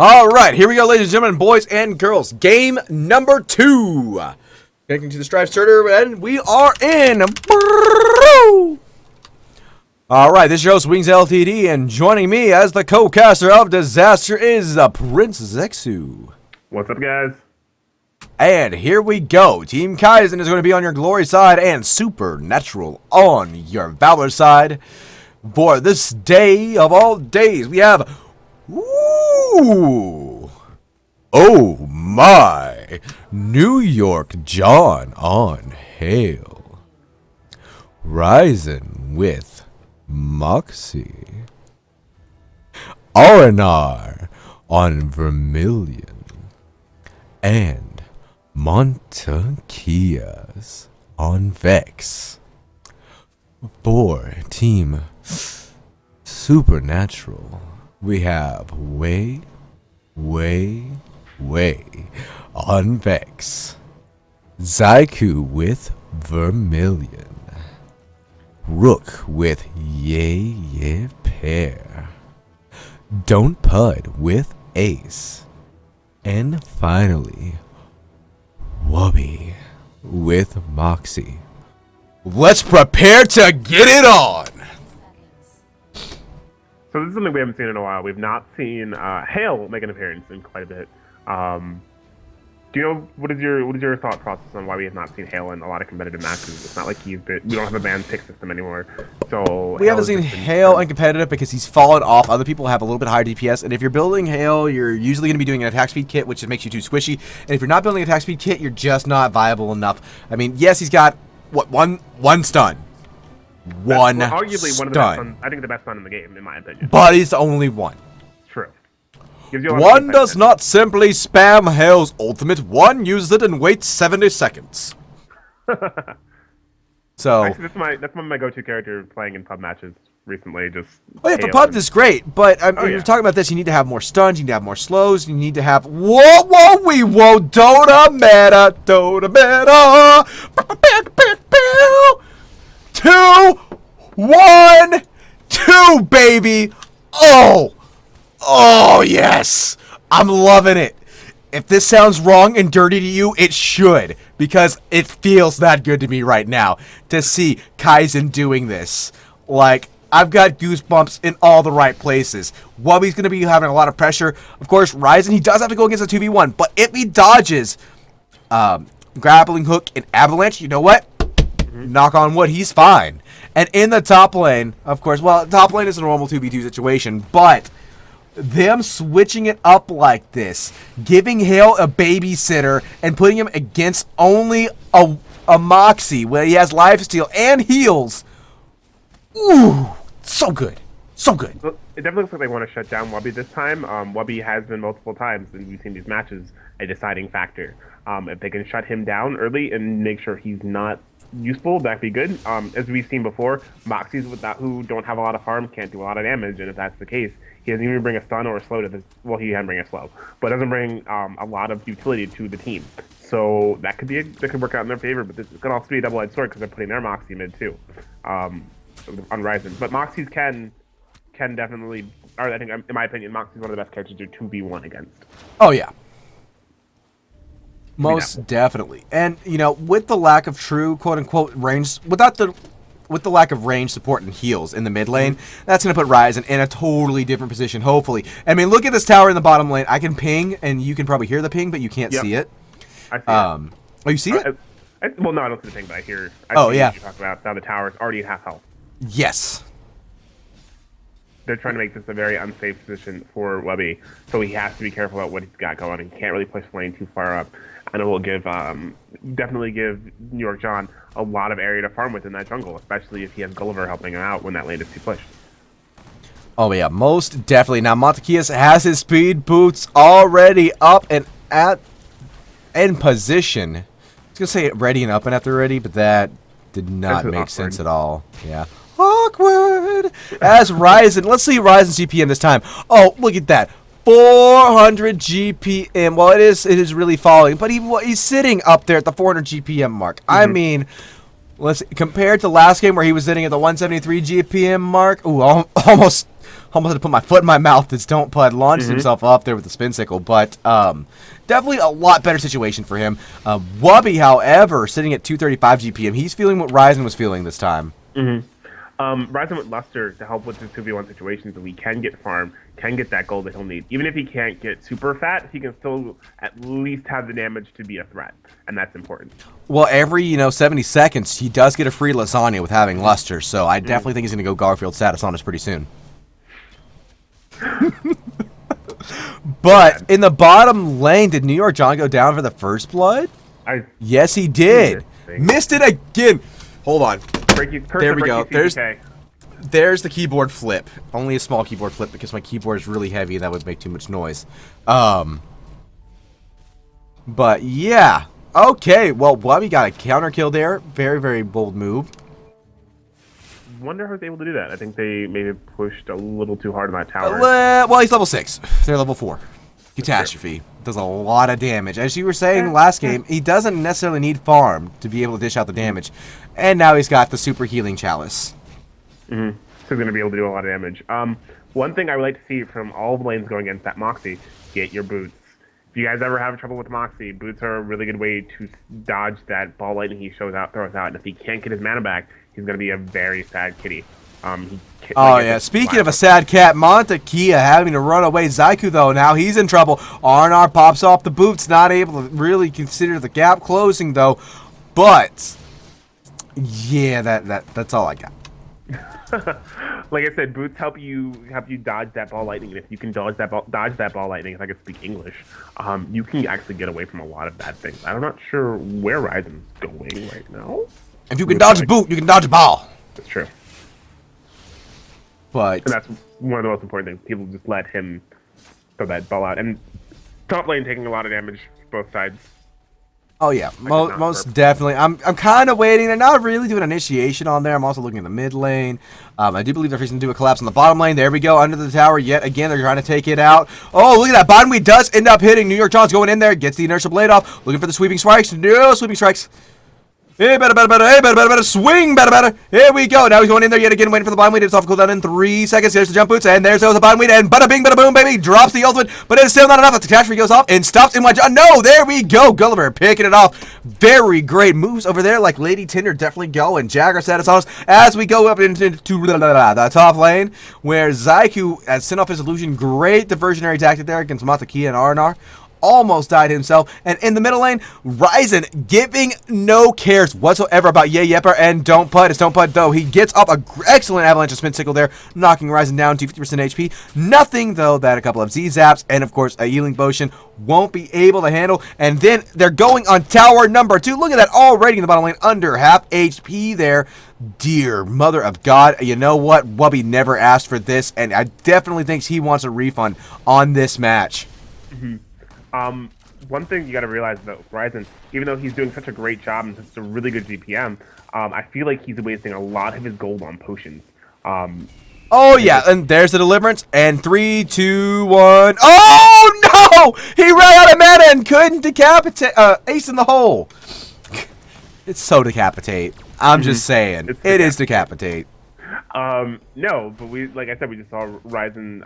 All right, here we go, ladies and gentlemen, boys and girls. Game number 2. Connecting to the Strife server, and we are in. All right, this is your host, Wings LTD, and joining me as the co-caster of Disaster is Prince Zexu. What's up, guys? And here we go. Team Kaizen is going to be on your glory side and Supernatural on your valor side. For this day of all days, we have... Ooh! Oh my! New York John on Hale. Ryzen with Moxie. R&R on Vermilion. And Montakias on Vex. For Team Supernatural, we have Way on Vex. Zaiku with Vermilion. Rook with Yay Pair. Don't Pud with Ace. And finally, Wubby with Moxie. Let's prepare to get it on! So this is something we haven't seen in a while. We've not seen Hale make an appearance in quite a bit. Do you know what is your thought process on why we have not seen Hale in a lot of competitive matches? It's not like we don't have a banned pick system anymore. So we haven't seen Hale in competitive because he's fallen off. Other people have a little bit higher DPS, and if you're building Hale, you're usually going to be doing an attack speed kit, which makes you too squishy. And if you're not building an attack speed kit, you're just not viable enough. I mean, yes, he's got one stun. Arguably one of the best stun. I think the best stun in the game, in my opinion. But he's only one. True. One does not simply spam Hale's ultimate. One uses it and waits 70 seconds. So actually, that's one of my go-to character playing in pub matches recently. Just for pub is great, but you're talking about this. You need to have more stuns. You need to have more slows. You need to have Dota meta. 2, 1, 2, baby. Oh, yes. I'm loving it. If this sounds wrong and dirty to you, it should, because it feels that good to me right now to see Kaizen doing this. Like, I've got goosebumps in all the right places. Wubby's going to be having a lot of pressure. Of course, Ryzen, he does have to go against a 2v1, but if he dodges grappling hook and avalanche, you know what? Knock on wood, he's fine. And in the top lane, of course, well, top lane is a normal 2v2 situation, but them switching it up like this, giving Hale a babysitter and putting him against only a Moxie where he has lifesteal and heals. Ooh, so good. So good. Well, it definitely looks like they want to shut down Wubby this time. Wubby has been multiple times, and we've seen these matches, a deciding factor. If they can shut him down early and make sure he's not useful, that'd be good. As we've seen before, Moxies who don't have a lot of farm can't do a lot of damage, and if that's the case, he doesn't even bring a stun or a slow to this. Well, he can bring a slow, but doesn't bring a lot of utility to the team. So that could work out in their favor, but this could also be a double-edged sword because they're putting their Moxie mid too, on Ryzen. But Moxies can definitely, or I think in my opinion, Moxie's one of the best characters to 2v1 against. Oh yeah. Most definitely. And, you know, with the lack of true, quote-unquote, range, with the lack of range support and heals in the mid lane, that's going to put Ryzen in a totally different position, hopefully. I mean, look at this tower in the bottom lane. I can ping, and you can probably hear the ping, but you can't see it. I see it. Oh, you see it? Well, no, I don't see the ping, but I hear yeah. You talk about now the tower's already at half health. Yes. They're trying to make this a very unsafe position for Wubby, so he has to be careful about what he's got going. He can't really push lane too far up. And it will definitely give New York John a lot of area to farm within that jungle, especially if he has Gulliver helping him out when that lane is too pushed. Oh yeah, most definitely. Now Montakias has his speed boots already up and in position. I was gonna say ready and up and at the ready, but that did not make sense at all. Yeah. Awkward. As Ryzen, let's see Ryzen's GPM this time. Oh, look at that. 400 GPM. Well, it is really falling, but he's sitting up there at the 400 GPM mark. I mean, let's compared to last game where he was sitting at the 173 GPM mark. Ooh, almost Almost had to put my foot in my mouth as Don't Pud launched himself up there with the spin sickle, but definitely a lot better situation for him. Wubby, however, sitting at 235 GPM, he's feeling what Ryzen was feeling this time. Ryzen with Luster to help with this 2v1 situation, so we can get farm, can get that gold that he'll need. Even if he can't get super fat, he can still at least have the damage to be a threat, and that's important. Well, every 70 seconds, he does get a free lasagna with having Luster, so I definitely think he's going to go Garfield status on us pretty soon. But in the bottom lane, did New York John go down for the first blood? Yes, he did. Missed it again. Hold on. There we go. There's the keyboard flip. Only a small keyboard flip because my keyboard is really heavy and that would make too much noise. But yeah. Okay, well, Wubby got a counter kill there. Very, very bold move. Wonder how he's able to do that. I think they maybe pushed a little too hard on that tower. Well, he's level 6. They're level 4. Catastrophe. Does a lot of damage. As you were saying last game, he doesn't necessarily need farm to be able to dish out the damage. And now he's got the super healing chalice. So he's going to be able to do a lot of damage. One thing I would like to see from all the lanes going against that Moxie, get your boots. If you guys ever have trouble with Moxie, boots are a really good way to dodge that ball lightning he throws out. And if he can't get his mana back, he's going to be a very sad kitty. Speaking of a sad cat, Montekia having to run away. Zyku, though, now he's in trouble. Arnar pops off the boots, not able to really consider the gap closing, though. But, yeah, that's all I got. Like I said, boots help you dodge that ball lightning, and if you can dodge that ball lightning, if I could speak English, you can actually get away from a lot of bad things. I'm not sure where Ryzen's going right now. If you can dodge a boot, you can dodge a ball. That's true. But and that's one of the most important things. People just let him throw that ball out, and top lane taking a lot of damage both sides. Oh yeah, most definitely. I'm kind of waiting. They're not really doing initiation on there. I'm also looking at the mid lane. I do believe they're facing to do a collapse on the bottom lane. There we go, under the tower yet again. They're trying to take it out. Oh, look at that. Bottom weed does end up hitting. New York John's going in there, gets the inertial blade off, looking for the sweeping strikes. No sweeping strikes. Hey, better, swing, better. Here we go. Now he's going in there yet again, waiting for the bottom weed. It's off cooldown in 3 seconds. Here's the jump boots, and there's the bottom weed, and bada bing, bada boom, baby. Drops the ultimate, but it's still not enough. The catastrophe goes off and stops in one shot. No, there we go. Gulliver picking it off. Very great moves over there, like Lady Tinder definitely go, and Jagger status on us as we go up into the top lane, where Zyku has sent off his illusion. Great diversionary tactic there against Matakia and Arnar. Almost died himself, and in the middle lane, Ryzen giving no cares whatsoever about Yepper and Don't Pud. It's Don't Pud, though. He gets up an excellent avalanche of spin sickle there, knocking Ryzen down to 50% HP. Nothing, though, that a couple of Z-Zaps and, of course, a healing potion won't be able to handle. And then they're going on tower number 2. Look at that, already in the bottom lane, under half HP there. Dear mother of God, you know what? Wubby never asked for this, and I definitely think he wants a refund on this match. One thing you got to realize about Ryzen, even though he's doing such a great job and such a really good GPM, I feel like he's wasting a lot of his gold on potions. Oh yeah, and there's the deliverance, and 3, 2, 1. Oh no! He ran out of mana and couldn't decapitate, ace in the hole. It's so decapitate. I'm just saying, it is decapitate. No, but like I said, we just saw Ryzen.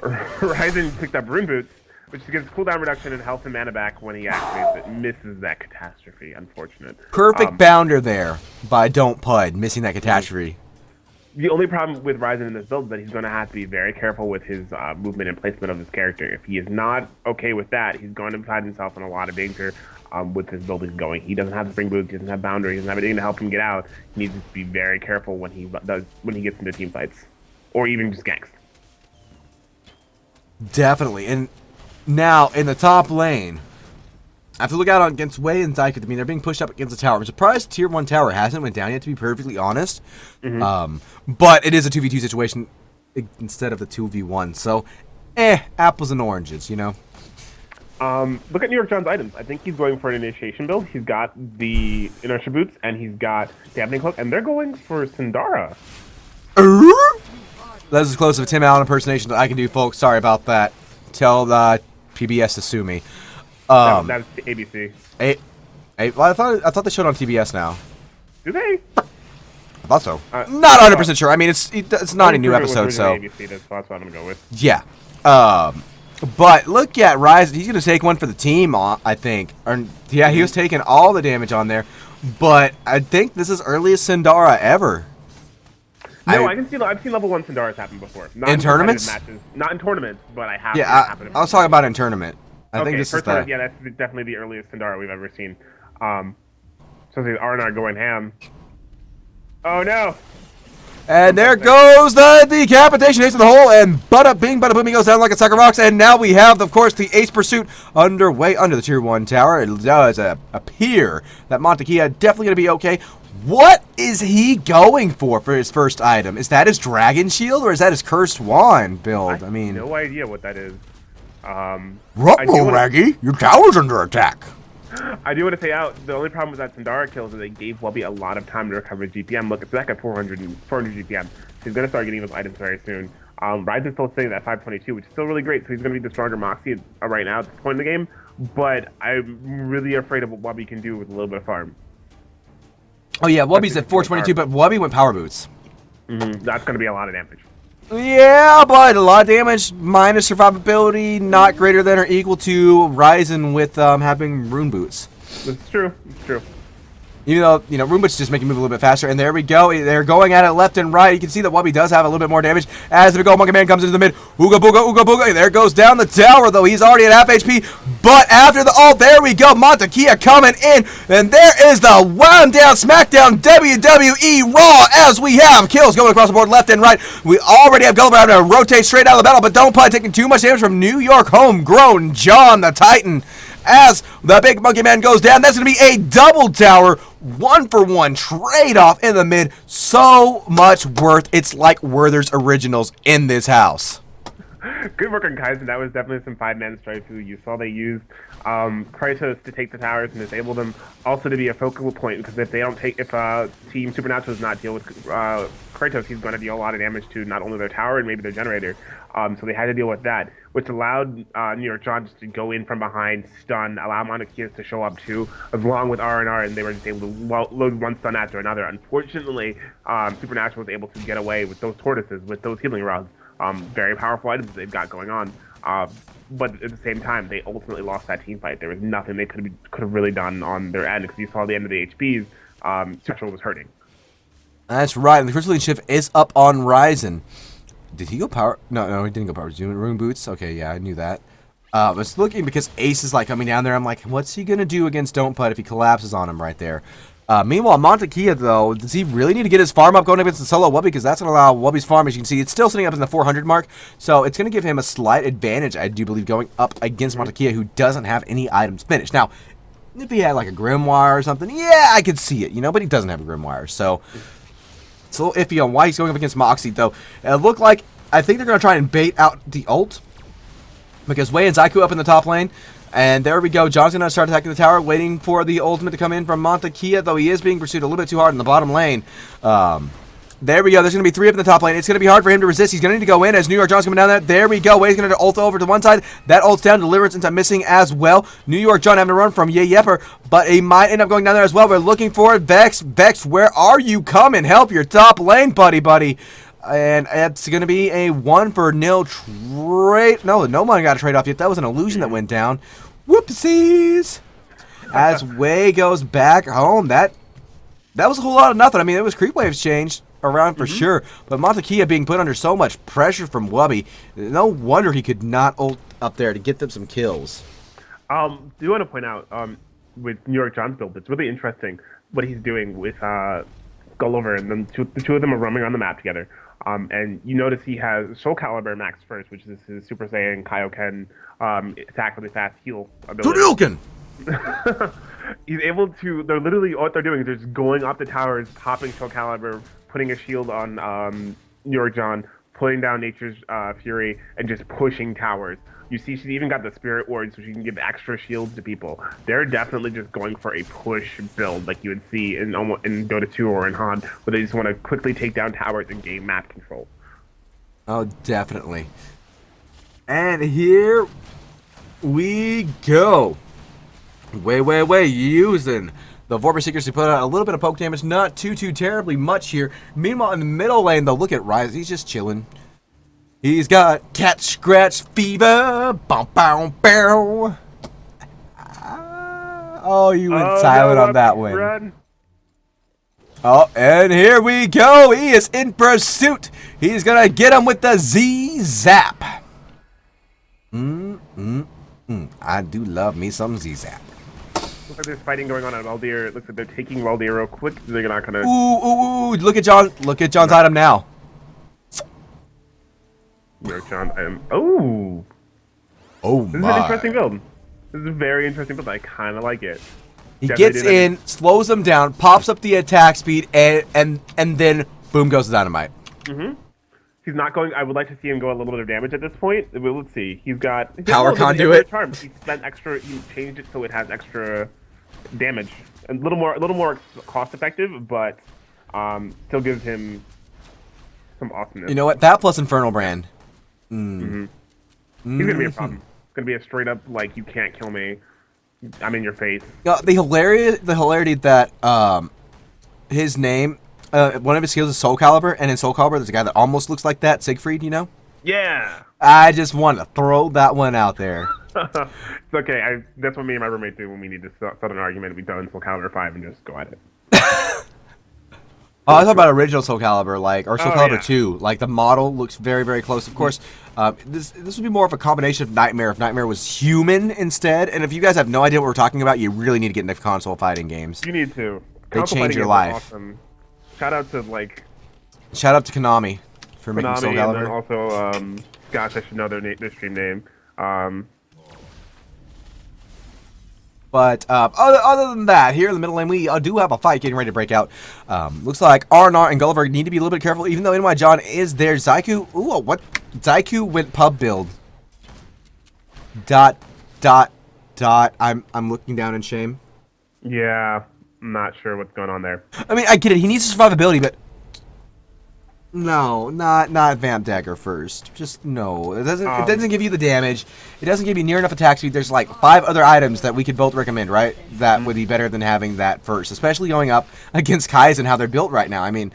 Ryzen picked up rune boots, which gives cooldown reduction and health and mana back when he activates it. Misses that catastrophe, unfortunate. Perfect bounder there by Don't Pud, missing that catastrophe. The only problem with Ryzen in this build is that he's going to have to be very careful with his movement and placement of his character. If he is not okay with that, he's going to find himself in a lot of danger with his build he's going. He doesn't have the spring boots, he doesn't have boundary, he doesn't have anything to help him get out. He needs to be very careful when he gets into team fights, or even just ganks. Definitely, and now in the top lane, I have to look out against Wei and Zyku. I mean, they're being pushed up against the tower. I'm surprised Tier 1 tower hasn't went down yet, to be perfectly honest. But it is a 2v2 situation instead of the 2v1. So, apples and oranges, you know? Look at New York John's items. I think he's going for an initiation build. He's got the inertia boots, and he's got dampening cloak, and they're going for Sindara. That's as close of a Tim Allen impersonation that I can do, folks. Sorry about that. Tell PBS to sue me. That's ABC. Well, I thought they showed on TBS now. Do they? I thought so. Not 100% sure. I mean, it's not a new episode, so ABC, that's what I'm gonna go with. yeah. But look at Ryzen. He's gonna take one for the team, I think. Yeah, he was taking all the damage on there. But I think this is earliest Sindara ever. No, I can see. I've seen level 1 Sindaras happen before. Not in tournaments? Matches. Not in tournaments, but I have. Yeah, I was talking about in tournament. I think this is the... Yeah, that's definitely the earliest Sindara we've ever seen. So the R&R going ham. Oh no! And there goes the decapitation, ace in the hole, and bada bing, bada boom, he goes down like a sack of rocks. And now we have, of course, the ace pursuit underway under the tier 1 tower. It does appear that Montekia definitely going to be okay. What is he going for his first item? Is that his dragon shield or is that his cursed wand build? I mean, no idea what that is. Ruh-roh, Raggy, your tower's under attack. I do want to say out, the only problem with that Sindara kill is that they gave Wubby a lot of time to recover GPM. Look, it's back at 400 GPM. So he's going to start getting those items very soon. Ryzen's still sitting at 522, which is still really great, so he's going to be the stronger Moxie right now at this point in the game. But I'm really afraid of what Wubby can do with a little bit of farm. Oh yeah, Wubby's at 422, but Wubby went power boots. That's going to be a lot of damage. Yeah, but a lot of damage minus survivability, not greater than or equal to Ryzen with having rune boots. It's true. It's true. Even though, you know, rune boots just make you move a little bit faster. And there we go. They're going at it left and right. You can see that Wubby does have a little bit more damage as the big old monkey man comes into the mid. Ooga booga, ooga booga. There goes down the tower, though. He's already at half HP. But after the ult, there we go. Montekia coming in. And there is the wound down SmackDown WWE Raw as we have kills going across the board left and right. We already have Gulliver having to rotate straight out of the battle, but don't play taking too much damage from New York homegrown John the Titan. As the big monkey man goes down, that's going to be a double tower, 1-for-1 trade-off in the mid. So much worth. It's like Werther's Originals in this house. Good work on Kaizen. That was definitely some 5-man StrifeHQ. You saw they used Kratos to take the towers and disable them. Also to be a focal point, because if they don't take, if Team Supernatural does not deal with Kratos, he's going to deal a lot of damage to not only their tower and maybe their generator. So they had to deal with that, which allowed New York John just to go in from behind, stun, allow Montekia to show up too, along with R&R, and they were just able to load one stun after another. Unfortunately, Supernatural was able to get away with those tortoises, with those healing rods. Very powerful items that they've got going on. But at the same time, they ultimately lost that team fight. There was nothing they could have really done on their end, because you saw the end of the HPs, Supernatural was hurting. That's right, and the Crystalline Shift is up on Ryzen. Did he go power? No, he didn't go power. He's doing rune boots. Okay, yeah, I knew that. I was looking because Ace is like coming down there. I'm like, what's he gonna do against Don't Put if he collapses on him right there? Meanwhile, Montekia, though, does he really need to get his farm up going against the solo Wubby? Because that's going to allow Wubby's farm, as you can see, it's still sitting up in the 400 mark. So it's going to give him a slight advantage, I do believe, going up against Montekia, who doesn't have any items finished. Now, if he had like a Grimoire or something, yeah, I could see it, you know, but he doesn't have a Grimoire. So it's a little iffy on why he's going up against Moxie, though. It looked like, I think they're going to try and bait out the ult, because Wei and Zaiku up in the top lane. And there we go. John's going to start attacking the tower, waiting for the ultimate to come in from Montekia, though he is being pursued a little bit too hard in the bottom lane. There we go. There's going to be 3 up in the top lane. It's going to be hard for him to resist. He's going to need to go in as New York John's coming down there. There we go. Wei's going to ult over to one side. That ult's down. Deliverance ends up missing as well. New York John having to run from Yepper, but he might end up going down there as well. We're looking for it. Vex. Vex, where are you? Come and help your top lane, buddy. And it's going to be a 1-for-0 trade. No one got a trade off yet. That was an illusion that went down. Whoopsies! As Wei goes back home, that was a whole lot of nothing. I mean, it was creep waves changed around for sure, but Montekia being put under so much pressure from Wubby, no wonder he could not ult up there to get them some kills. Do you want to point out, with New York John's build, it's really interesting what he's doing with Gulliver, and then the two of them are roaming on the map together. And you notice he has Soul Calibur max first, which is his Super Saiyan Kaioken attack really fast heal ability. He's able to, they're literally, what they're doing is they're just going up the towers, popping Soul Calibur, putting a shield on New York John, putting down Nature's Fury, and just pushing towers. You see she's even got the Spirit Ward, so she can give extra shields to people. They're definitely just going for a push build like you would see in Dota 2 or in Han, where they just want to quickly take down towers and gain map control. Oh, definitely. And here we go. Wei using The Vorpal Seekers to put out a little bit of poke damage, not too terribly much here. Meanwhile, in the middle lane, though, look at Rise. He's just chilling. He's got cat scratch fever. Bow, bow, bow. Oh, you went silent on that one. Run. Oh, and here we go. He is in pursuit. He's going to get him with the Z-Zap. I do love me some Z-Zap. Looks like there's fighting going on at Valdir. It looks like they're taking Valdir real quick. They're not going to... Ooh. Look at John. Look at John's item now. Where's John? Oh, my. This is an interesting build. This is a very interesting build. I kind of like it. He gets in, slows them down, pops up the attack speed, and then boom goes the dynamite. He's not going. I would like to see him go a little bit of damage at this point. Well, let's see. He's got power conduit. Charm. He spent extra. He changed it so it has extra damage. A little more cost effective, but still gives him some awesomeness. You know what? That plus Infernal Brand. He's gonna be a problem. It's gonna be a straight up like you can't kill me. I'm in your face. The hilarity that his name, one of his skills is Soul Calibur, and in Soul Calibur there's a guy that almost looks like that, Siegfried, you know? Yeah. I just wanted to throw that one out there. It's okay. That's what me and my roommate do when we need to start an argument. We throw in Soul Calibur 5 and just go at it. Oh, I was talking about original Soul Calibur, or Soul Calibur yeah. 2. Like, the model looks very very close. Of course, this would be more of a combination of Nightmare if Nightmare was human instead. And if you guys have no idea what we're talking about, you really need to get into console fighting games. You need to. They Console change fighting your games are life. Awesome. Shout out to Shout out to Konami for making Soul Konami, and then Calibur. also gosh, I should know their stream name. But other than that, here in the middle lane, we do have a fight getting ready to break out. Looks like R&R and Gulliver need to be a little bit careful, even though NY John is there. Zyku, what? Zyku went pub build. ... I'm looking down in shame. Yeah, I'm not sure what's going on there. I mean, I get it. He needs survivability, but no, not Vamp Dagger first. Just no. It doesn't give you the damage. It doesn't give you near enough attack speed. There's like 5 other items that we could both recommend, right? That would be better than having that first, especially going up against Kaizen, how they're built right now. I mean,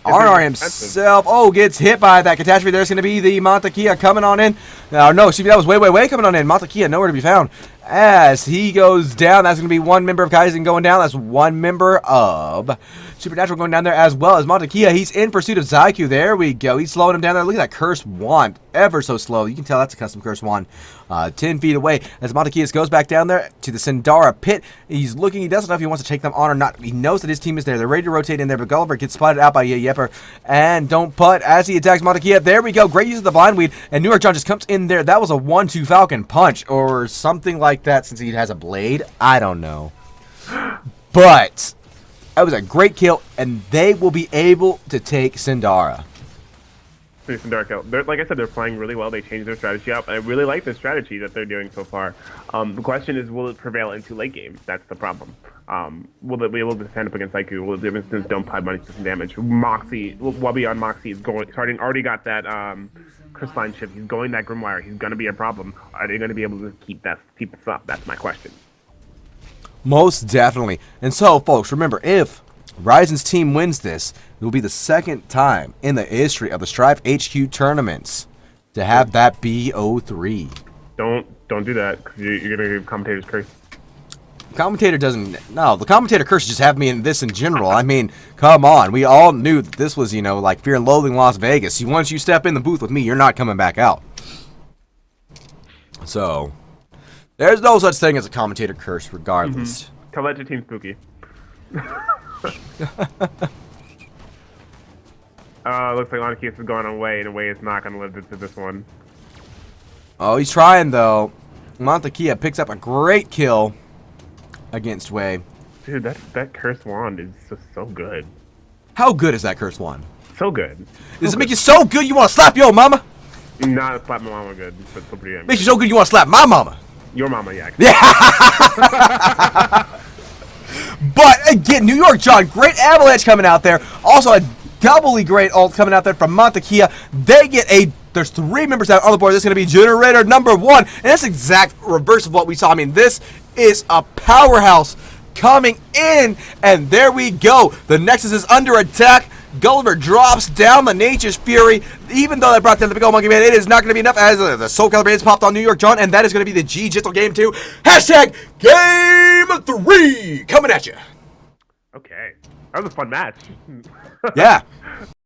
RR himself, gets hit by that catastrophe. There's going to be the Montakia coming on in. No, excuse me, that was way coming on in. Montakia nowhere to be found. As he goes down, that's going to be one member of Kaizen going down. That's one member of Supernatural going down there as well as Montakia. He's in pursuit of Zyku. There we go. He's slowing him down there. Look at that Curse Wand. Ever so slow. You can tell that's a custom Curse Wand. 10 feet away as Montakia goes back down there to the Sindara pit. He's looking. He doesn't know if he wants to take them on or not. He knows that his team is there. They're ready to rotate in there, but Gulliver gets spotted out by Yepper and don't putt as he attacks Montakia. There we go. Great use of the Blind Weed, and New York John just comes in there. That was a 1-2 Falcon Punch or something like that since he has a blade. I don't know. But that was a great kill, and they will be able to take Sindara. Like I said, they're playing really well. They changed their strategy up. I really like the strategy that they're doing so far. The question is, will it prevail into late game? That's the problem. Will it be able to stand up against Aiku? Will it, for instance, don't apply money to some damage? Moxie, Wubby on Moxie is already got that crystalline chip. He's going that Grimoire. He's going to be a problem. Are they going to be able to keep this up? That's my question. Most definitely. And so, folks, remember, if Ryzen's team wins this, it will be the second time in the history of the StrifeHQ tournaments to have that BO3. Don't do that, because you're going to give commentators curse. Commentator doesn't... No, the commentator curse just have me in this in general. I mean, come on. We all knew that this was, like Fear and Loathing Las Vegas. Once you step in the booth with me, you're not coming back out. So, there's no such thing as a commentator curse, regardless. Tell that to Team Spooky. Looks like Anakias is going away, and Away is not going to live to this one. Oh, he's trying, though. Montakia picks up a great kill against Wei. Dude, that Curse Wand is just so good. How good is that Curse Wand? So good. Does it make you so good you want to slap your mama? Not slap my mama good, but so pretty good. Makes you so good you want to slap my mama? Your mama, yeah. But again, New York John, great avalanche coming out there. Also a doubly great ult coming out there from Montakia. They get there's 3 members out on the board. This is going to be generator number 1. And that's exact reverse of what we saw. I mean, this is a powerhouse coming in, and there we go. The Nexus is under attack. Gulliver drops down the Nature's Fury. Even though that brought down the big old monkey man, it is not going to be enough as the Soul Calibrations popped on New York John, and that is going to be the G-Jittle Game 2. Hashtag Game 3 coming at you. Okay. That was a fun match. Yeah.